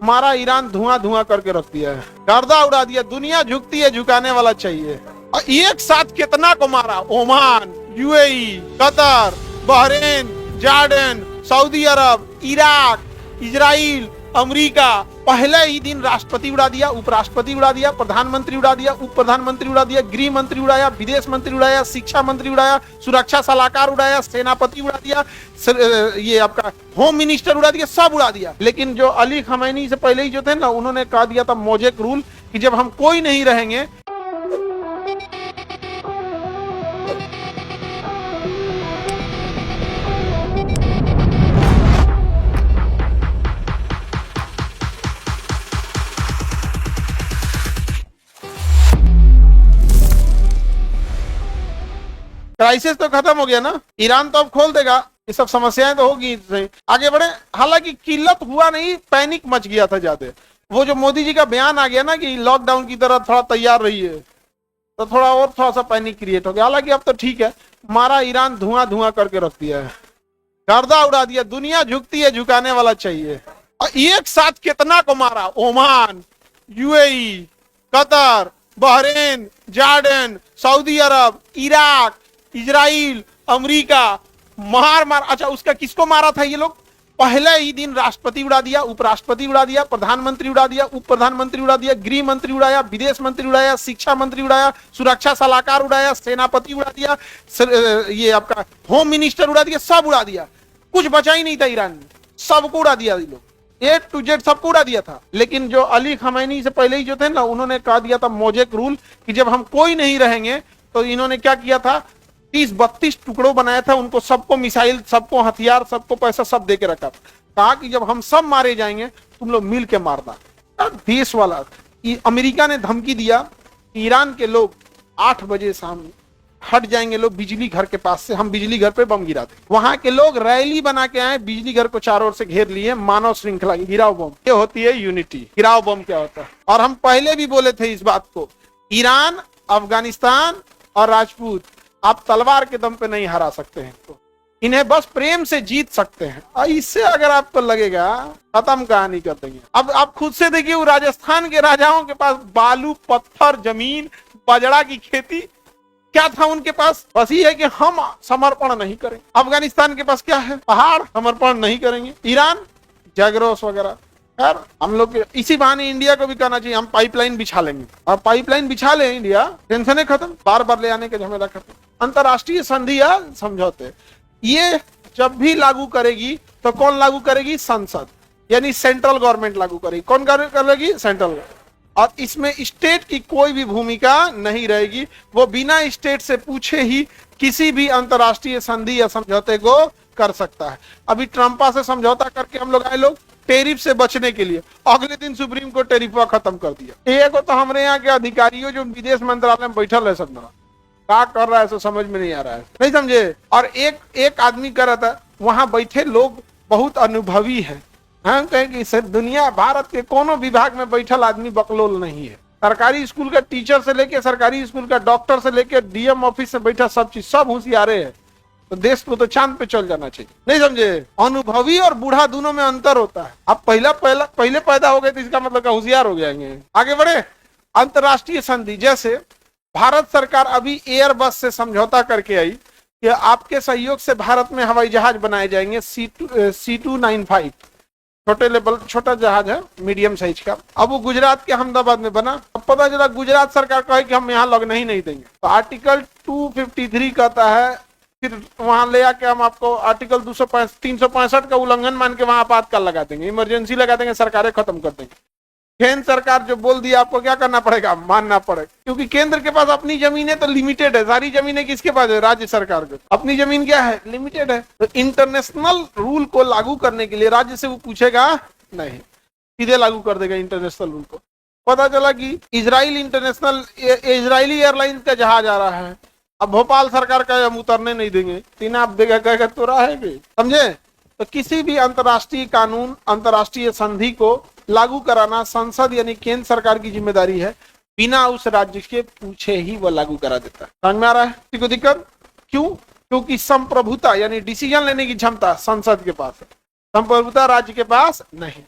मारा ईरान धुआं धुआं करके रख दिया है, गर्दा उड़ा दिया। दुनिया झुकती है, झुकाने वाला चाहिए। और एक साथ कितना को मारा, Oman, UAE, Qatar, Bahrain, Jordan, Saudi Arab, Iraq, Israel, America. पहले ही दिन राष्ट्रपति उड़ा दिया, उपराष्ट्रपति उड़ा दिया, प्रधानमंत्री उड़ा दिया, उप प्रधानमंत्री उड़ा दिया, गृह मंत्री उड़ाया, विदेश मंत्री उड़ाया, शिक्षा मंत्री उड़ाया, सुरक्षा सलाहकार उड़ाया, सेनापति उड़ा दिया, ये आपका होम मिनिस्टर उड़ा दिया, सब उड़ा दिया। लेकिन जो अली खमैनी से पहले ही जो थे ना, उन्होंने कहा दिया था मोजेक रूल कि जब हम कोई नहीं रहेंगे क्राइसिस तो खत्म हो गया ना, ईरान तो अब खोल देगा, ये सब समस्याएं तो होगी, आगे बढ़े। हालांकि किल्लत हुआ नहीं, पैनिक मच गया था ज्यादा। वो जो मोदी जी का बयान आ गया ना कि लॉकडाउन की तरह थोड़ा तैयार रहिए, तो थोड़ा सा पैनिक क्रिएट हो गया। हालांकि अब तो ठीक है, मारा ईरान धुआं धुआं करके रख दिया है, गर्दा उड़ा दिया। दुनिया झुकती है, झुकाने वाला चाहिए। और एक साथ कितना को मारा, Oman, UAE, Qatar, Bahrain, Jordan, Saudi Arab, Iraq, Israel, America, मार। अच्छा, उसका किसको मारा था ये लोग? पहले ही दिन राष्ट्रपति उड़ा दिया, उपराष्ट्रपति उड़ा दिया, प्रधानमंत्री उड़ा दिया, उप प्रधानमंत्री उड़ा दिया, गृह मंत्री उड़ाया, विदेश मंत्री उड़ाया, शिक्षा मंत्री उड़ाया, सुरक्षा सलाहकार उड़ाया, सेनापति उड़ा दिया, ये आपका होम मिनिस्टर उड़ा दिया, सब उड़ा दिया। कुछ बचा ही नहीं था ईरान में, सबको उड़ा दिया। ये लोग A to Z सबको उड़ा दिया था। लेकिन जो अली खमैनी से पहले ही जो थे ना, उन्होंने कहा दिया था मोजेक रूल कि जब हम कोई नहीं रहेंगे, तो इन्होंने क्या किया था, 30-32 टुकड़ों बनाया था, उनको सबको मिसाइल, सबको हथियार, सबको पैसा, सब दे के रखा था। कहा कि जब हम सब मारे जाएंगे, तुम लोग मिल के मारना। देश वाला अमेरिका ने धमकी दिया, ईरान के लोग 8 बजे शाम हट जाएंगे, लोग बिजली घर के पास से, हम बिजली घर पे बम गिराते। वहां के लोग रैली बना के आए, बिजली घर को चारों ओर से घेर लिए, मानव श्रृंखला गिराओ बम। ये होती है यूनिटी। गिराओ बम क्या होता है? और हम पहले भी बोले थे इस बात को, ईरान, अफगानिस्तान और राजपूत आप तलवार के दम पे नहीं हरा सकते हैं, तो इन्हें बस प्रेम से जीत सकते हैं। और इससे अगर आपको लगेगा, खत्म कहानी कर देंगे। अब आप खुद से देखिए, वो राजस्थान के राजाओं के पास बालू, पत्थर, जमीन, बाजरा की खेती, क्या था उनके पास? बस ये है कि हम समर्पण नहीं करें। अफगानिस्तान के पास क्या है? पहाड़, समर्पण नहीं करेंगे। ईरान, जगरोस वगैरह। यार हम लोग इसी बहाने इंडिया को भी कहना चाहिए, हम पाइपलाइन बिछा लेंगे। और पाइपलाइन बिछा ले इंडिया, टेंशन है खत्म, बार बार ले आने के झमेला खत्म। अंतरराष्ट्रीय संधि या समझौते ये जब भी लागू करेगी, तो कौन लागू करेगी? संसद, यानी सेंट्रल गवर्नमेंट लागू करेगी। कौन करेगी? Central government. और इसमें स्टेट की कोई भी भूमिका नहीं रहेगी। वो बिना स्टेट से पूछे ही किसी भी अंतरराष्ट्रीय संधि या समझौते को कर सकता है। अभी ट्रंपा से समझौता करके हम लोग आए, लोग टेरिफ से बचने के लिए, अगले दिन सुप्रीम कोर्ट टेरिफ खत्म कर दिया। एक तो हमारे यहाँ के अधिकारियों जो विदेश मंत्रालय में बैठल है, सब क्या कर रहा है सो समझ में नहीं आ रहा है, नहीं समझे। और एक आदमी कर रहा था, वहां बैठे लोग बहुत अनुभवी है। हम कहें कि सर दुनिया, भारत के कोनो विभाग में बैठल आदमी बकलोल नहीं है। सरकारी स्कूल का टीचर से लेके, सरकारी स्कूल का डॉक्टर से लेके, डीएम ऑफिस से बैठा, सब चीज, सब होशियारे है। तो देश को तो चांद पे चल जाना चाहिए, नहीं समझे। अनुभवी और बूढ़ा दोनों में अंतर होता है। आप पहले पैदा हो गए तो इसका मतलब होशियार हो जाएंगे। आगे बढ़े। अंतरराष्ट्रीय संधि, जैसे भारत सरकार अभी एयरबस से समझौता करके आई कि आपके सहयोग से भारत में हवाई जहाज बनाए जाएंगे, C295, छोटे लेवल, छोटा जहाज है, मीडियम साइज का। अब वो गुजरात के अहमदाबाद में बना। अब पता चला गुजरात सरकार कहे कि हम यहाँ लगने ही नहीं देंगे, तो आर्टिकल 253 कहता है, फिर वहां ले आके हम आपको आर्टिकल 365 का उल्लंघन मान के वहां आपातकाल लगा देंगे, इमरजेंसी लगा देंगे, सरकारें खत्म कर देंगे। केंद्र सरकार जो बोल दिया, आपको क्या करना पड़ेगा? मानना पड़ेगा, क्योंकि केंद्र के पास अपनी जमीनें तो लिमिटेड है। सारी जमीनें किसके पास है? राज्य सरकार के। अपनी जमीन क्या है? लिमिटेड है। तो इंटरनेशनल रूल को लागू करने के लिए राज्य से वो पूछेगा नहीं, सीधे लागू कर देगा इंटरनेशनल रूल को। पता चला कि इजरायली एयरलाइंस का जहाज आ रहा है। अब भोपाल सरकार का हम उतरने नहीं देंगे, तीन आप देगा कहेगा तो रहेंगे, समझे। तो किसी भी अंतरराष्ट्रीय कानून, अंतरराष्ट्रीय संधि को लागू कराना संसद यानी केंद्र सरकार की जिम्मेदारी है। बिना उस राज्य के पूछे ही वो लागू करा देता है। समझ में आ रहा है? किसी को दिक्कत? क्यों? क्योंकि संप्रभुता यानी डिसीजन लेने की क्षमता संसद के पास है, संप्रभुता राज्य के पास नहीं।